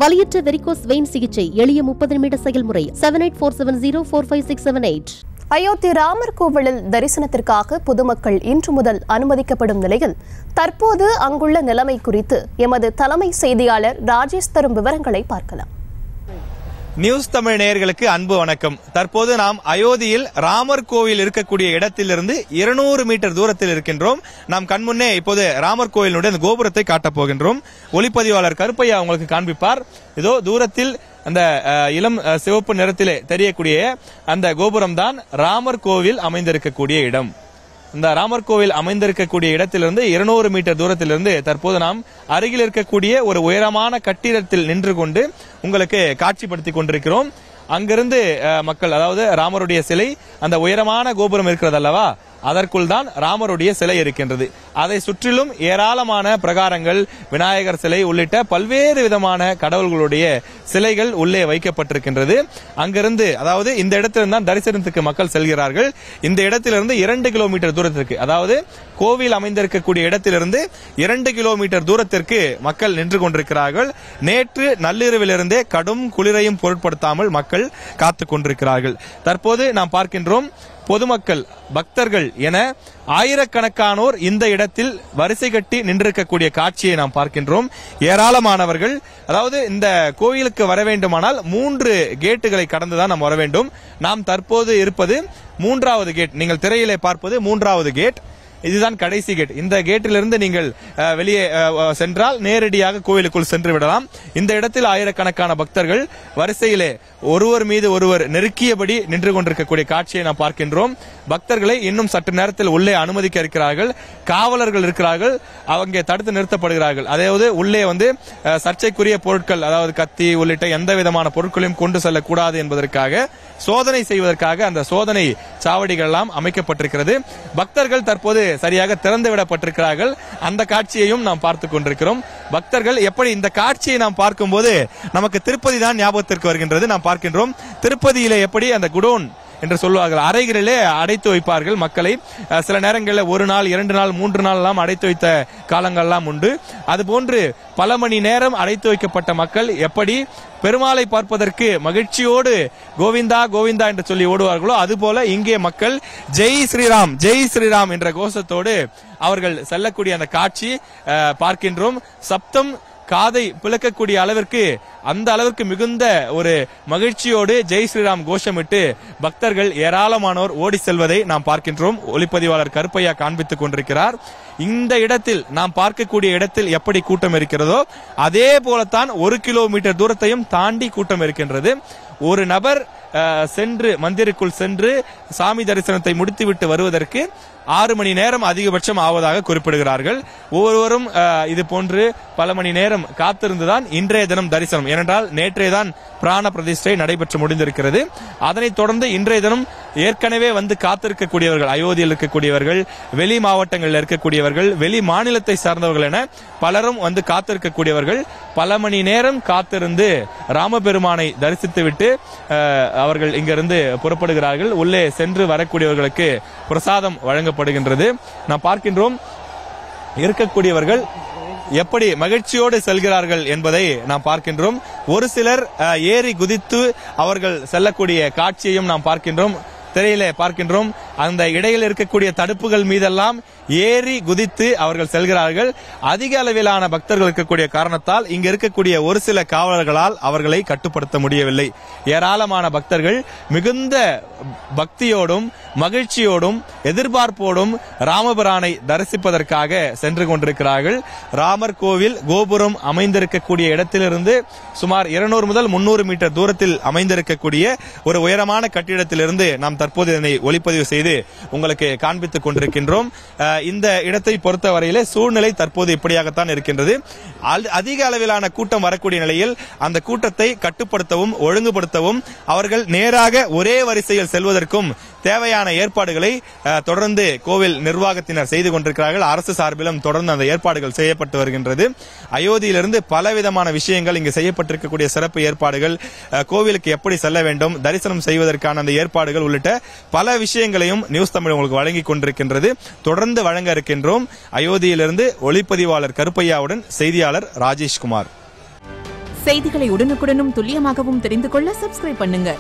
வலியற்ற varicose vein சிகிச்சை எளிய 30 நிமிட செயல்முறை 7847045678. அயோத்தி ராமர் கோவிலில் தரிசனத்திற்காக பொதுமக்கள் இன்று முதல் அனுமதிக்கப்படும் நிலையில் தற்போது அங்குள்ள நிலைமை குறித்து எமது தலைமை செய்தியாளர் ராஜேஷ் தரும் விவரங்களை பார்க்கலாம். நியூஸ் தமிழ் நேயர்களுக்கு அன்பு வணக்கம். தற்போது நாம் அயோத்தியில் ராமர் கோவில் இருக்கக்கூடிய இடத்திலிருந்து 200 மீட்டர் தூரத்தில் இருக்கின்றோம். நாம் கண்முன்னே இப்போது ராமர் கோவிலுடைய அந்த கோபுரத்தை காட்டப் போகின்றோம். ஒளிப்பதிவாளர் கருப்பையா உங்களுக்கு காண்பிப்பார். இதோ தூரத்தில் அந்த இளம் சிவப்பு நிறத்திலே தெரியக்கூடிய அந்த கோபுரம் தான் ராமர் கோவில் அமைந்திருக்கக்கூடிய இடம். இந்த ராமர் கோவில் அமைந்திருக்கக்கூடிய இடத்திலிருந்து 200 மீட்டர் தூரத்திலிருந்து தற்போது நாம் அருகில் இருக்கக்கூடிய ஒரு உயரமான கட்டிடத்தில் நின்று கொண்டு உங்களுக்கு காட்சிப்படுத்திக் கொண்டிருக்கிறோம். அங்கிருந்து மக்கள், அதாவது ராமருடைய சிலை அந்த உயரமான கோபுரம் இருக்கிறது அல்லவா, அதற்குள் தான் ராமருடைய சிலை இருக்கின்றது. அதை சுற்றிலும் ஏராளமான பிரகாரங்கள், விநாயகர் சிலை உள்ளிட்ட பல்வேறு விதமான கடவுள்களுடைய சிலைகள் உள்ளே வைக்கப்பட்டிருக்கின்றது. அங்கிருந்து, அதாவது இந்த இடத்திலிருந்து தான் தரிசனத்துக்கு மக்கள் செல்கிறார்கள். இந்த இடத்திலிருந்து 2 கிலோமீட்டர் தூரத்திற்கு, அதாவது கோவில் அமைந்திருக்கக்கூடிய இடத்திலிருந்து 2 கிலோமீட்டர் தூரத்திற்கு மக்கள் நின்று கொண்டிருக்கிறார்கள். நேற்று நள்ளிரவிலிருந்தே கடும் குளிரையும் பொருட்படுத்தாமல் மக்கள் காத்துக் கொண்டிருக்கிறார்கள். தற்போது நாம் பார்க்கின்றோம், பொதுமக்கள், பக்தர்கள் என ஆயிரக்கணக்கானோர் இந்த இடத்தில் வரிசை கட்டி நின்றிருக்கக்கூடிய காட்சியை நாம் பார்க்கின்றோம். ஏராளமானவர்கள், அதாவது இந்த கோயிலுக்கு வர வேண்டுமானால் 3 கேட்டுகளை கடந்துதான் நாம் வர வேண்டும். நாம் தற்போது இருப்பது 3வது கேட். நீங்கள் திரையிலே பார்ப்பது 3வது கேட். இதுதான் கடைசி கேட். இந்த கேட்டிலிருந்து நீங்கள் வெளியே சென்றால் நேரடியாக கோயிலுக்குள் சென்று விடலாம். இந்த இடத்தில் ஆயிரக்கணக்கான பக்தர்கள் வரிசையிலே ஒருவர் மீது ஒருவர் நெருக்கியபடி நின்று கொண்டிருக்கக்கூடிய காட்சியை நாம் பார்க்கின்றோம். பக்தர்களை இன்னும் சற்று நேரத்தில் உள்ளே அனுமதிக்க இருக்கிறார்கள். காவலர்கள் இருக்கிறார்கள், அவங்க தடுத்து நிறுத்தப்படுகிறார்கள். அதாவது உள்ளே சர்ச்சைக்குரிய பொருட்கள், அதாவது கத்தி உள்ளிட்ட எந்த விதமான பொருட்களையும் கொண்டு செல்லக்கூடாது என்பதற்காக, சோதனை செய்வதற்காக அந்த சோதனை சாவடிகள் எல்லாம் அமைக்கப்பட்டிருக்கிறது. பக்தர்கள் தற்போது சரியாக திறந்து விடப்பட்டிருக்கிறார்கள். அந்த காட்சியையும் நாம் பார்த்துக் கொண்டிருக்கிறோம். பக்தர்கள் எப்படி, இந்த காட்சியை நாம் பார்க்கும்போது நமக்கு திருப்பதி தான் ஞாபகத்திற்கு வருகின்றது. நாம் பார்க்கின்றோம், திருப்பதியிலே எப்படி அந்த குடோன் என்று சொல்வார்கள், அறைகளிலே அடைத்து வைப்பார்கள் மக்களை. சில நேரங்களில் 1 நாள், 2 நாள், 3 நாள் எல்லாம் அடைத்து வைத்த காலங்கள்லாம் உண்டு. அதுபோன்று பல மணி நேரம் அடைத்து வைக்கப்பட்ட மக்கள் எப்படி பெருமாளை பார்ப்பதற்கு மகிழ்ச்சியோடு கோவிந்தா கோவிந்தா என்று சொல்லி ஓடுவார்களோ, அதுபோல இங்கே மக்கள் ஜெய் ஸ்ரீராம், ஜெய் ஸ்ரீராம் என்ற கோஷத்தோடு அவர்கள் செல்லக்கூடிய அந்த காட்சி பார்க்கின்றோம். சப்தம் காதை பிளக்கக்கூடிய அளவிற்கு, அந்த அளவிற்கு மிகுந்த ஒரு மகிழ்ச்சியோடு ஜெய் ஸ்ரீராம் கோஷமிட்டு பக்தர்கள் ஏராளமானோர் ஓடி செல்வதை நாம் பார்க்கின்றோம். ஒளிப்பதிவாளர் கருப்பையா காண்பித்துக் கொண்டிருக்கிறார். இந்த இடத்தில் நாம் பார்க்கக்கூடிய இடத்தில் எப்படி கூட்டம் இருக்கிறதோ அதே போலத்தான் 1 கிலோமீட்டர் தூரத்தையும் தாண்டி கூட்டம் இருக்கின்றது. ஒரு நபர் சென்று மந்திருக்குள் சென்று சாமி தரிசனத்தை முடித்துவிட்டு வருவதற்கு 6 மணி நேரம் அதிகபட்சம் ஆவதாக குறிப்பிடுகிறார்கள். ஒவ்வொருவரும் இது போன்று பல மணி நேரம் காத்திருந்துதான் இன்றைய தினம் தரிசனம். ஏனென்றால் நேற்றைய தான் பிராண பிரதிஷ்டை நடைபெற்று முடிந்திருக்கிறது. அதனைத் தொடர்ந்து இன்றைய தினம் ஏற்கனவே காத்திருக்கக்கூடியவர்கள், அயோத்தியில் இருக்கக்கூடியவர்கள், வெளி மாவட்டங்களில் இருக்கக்கூடியவர்கள், வெளி மாநிலத்தை சார்ந்தவர்கள் என பலரும் காத்திருக்கக்கூடியவர்கள் பல மணி நேரம் காத்திருந்து ராமபெருமானை தரிசித்துவிட்டு அவர்கள் இங்கிருந்து புறப்படுகிறார்கள். உள்ளே சென்று வரக்கூடியவர்களுக்கு பிரசாதம் வழங்கப்படுகின்றது. நாம் பார்க்கின்றோம், இருக்கக்கூடியவர்கள் எப்படி மகிழ்ச்சியோடு செல்கிறார்கள் என்பதை நாம் பார்க்கின்றோம். ஒரு சிலர் ஏறி குதித்து அவர்கள் செல்லக்கூடிய காட்சியையும் நாம் பார்க்கின்றோம். திரையிலே பார்க்கின்றோம், அந்த இடையில் இருக்கக்கூடிய தடுப்புகள் மீதெல்லாம் ஏறி குதித்து அவர்கள் செல்கிறார்கள். அதிக அளவிலான பக்தர்கள் இருக்கக்கூடிய காரணத்தால் இங்க இருக்கக்கூடிய ஒரு சில காவலர்களால் அவர்களை கட்டுப்படுத்த முடியவில்லை. ஏராளமான பக்தர்கள் மிகுந்த பக்தியோடும் மகிழ்ச்சியோடும் எதிர்பார்ப்போடும் ராமபிரானை தரிசிப்பதற்காக சென்று கொண்டிருக்கிறார்கள். ராமர் கோவில் கோபுரம் அமைந்திருக்கக்கூடிய இடத்திலிருந்து சுமார் 200 முதல் 300 மீட்டர் தூரத்தில் அமைந்திருக்கக்கூடிய ஒரு உயரமான கட்டிடத்திலிருந்து நாம் தற்போது இதனை ஒளிப்பதிவு செய்து உங்களுக்கு காண்பித்துக் கொண்டிருக்கின்றோம். இந்த இடத்தை பொறுத்தவரையிலே சூழ்நிலை தற்போது இப்படியாகத்தான் இருக்கின்றது. அதிக அளவிலான கூட்டம் வரக்கூடிய நிலையில் அந்த கூட்டத்தை கட்டுப்படுத்தவும் ஒழுங்குபடுத்தவும் அவர்கள் நேராக ஒரே வரிசையில் செல்வதற்கும் தேவையான ஏற்பாடுகளை தொடர்ந்து கோவில் நிர்வாகத்தினர் செய்து கொண்டிருக்கிறார்கள். அரசு சார்பிலும் தொடர்ந்து அந்த ஏற்பாடுகள் செய்யப்பட்டு வருகின்றது. அயோத்தியிலிருந்து பலவிதமான விஷயங்கள் இங்கு செய்யப்பட்டிருக்கக்கூடிய சிறப்பு ஏற்பாடுகள், கோவிலுக்கு எப்படி செல்ல வேண்டும், தரிசனம் செய்வதற்கான அந்த ஏற்பாடுகள் உள்ளிட்ட பல விஷயங்களையும் நியூஸ் தமிழ் உங்களுக்கு வழங்கிக் கொண்டிருக்கின்றது. தொடர்ந்து வழங்க இருக்கின்றோம். அயோத்தியிலிருந்து ஒளிப்பதிவாளர் கருப்பையாவுடன் செய்தியாளர் ராஜேஷ்குமார். செய்திகளை உடனுக்குடனும் துல்லியமாகவும் தெரிந்து கொள்ள சப்ஸ்கிரைப் பண்ணுங்க.